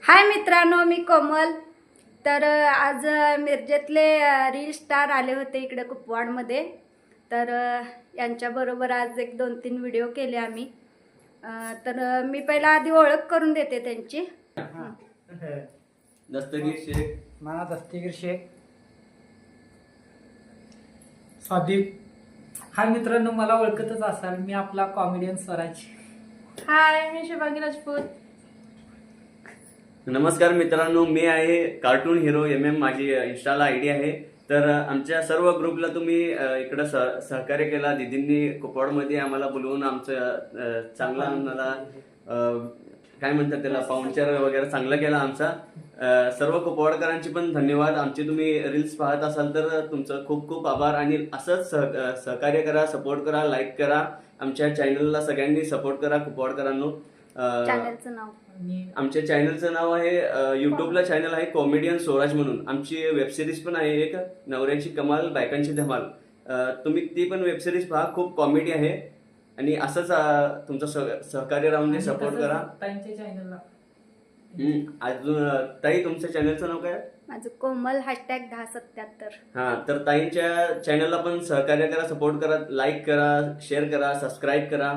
हाय मित्रांनो, मी कोमल. तर आज मिरजेतले रील स्टार आले होते इकडे कुपवाडमध्ये. तर यांच्याबरोबर आज एक 2-3 व्हिडिओ केले आम्ही. तर मी पहिला आधी ओळख करून देते त्यांची. दस्तगीर शेख, मला दस्तगीर शेख, सादिक. हाय मित्रांनो, मला ओळखतच असाल, मी आपला कॉमेडियन स्वराज. हाय, मी शुभांगी राजपूत. नमस्कार मित्रांनो, मी आहे कार्टून हिरो MM, माझी इंस्टाला आयडी आहे. तर आमच्या सर्व ग्रुपला तुम्ही इकडं सहकार्य केला. दीदींनी कुपवाडमध्ये आम्हाला बोलवून आमचं चांगला आम्हाला काय म्हणतात त्याला पाहुणचार वगैरे चांगला केला आमचा. सर्व कुपवाडकरांची पण धन्यवाद. आमचे तुम्ही रील्स पाहत असाल तर तुमचं खूप खूप आभार. आणि असंच सहकार्य करा, सपोर्ट करा, लाईक करा. आमच्या चॅनलला सगळ्यांनी सपोर्ट करा कुपवाडकरांनो. चॅनलचं नाव आमच्या चॅनलचं नाव आहे, युट्यूबला चॅनल आहे कॉमेडियन स्वराज म्हणून. आमची वेबसिरीज पण आहे एक, नवऱ्याची कमाल बायकांची धमाल. तुम्ही ती पण वेबसिरीज पहा, खूप कॉमेडी आहे. आणि असंच तुमचं सहकार्य राहून दे, सपोर्ट करा. चॅनलला अजून ताई, तुमच्या चॅनलचं नाव काय? माझं कोमल #1077. हा, तर ताईंच्या चॅनलला पण सहकार्य करा, सपोर्ट करा, लाईक करा, शेअर करा, सबस्क्राईब करा.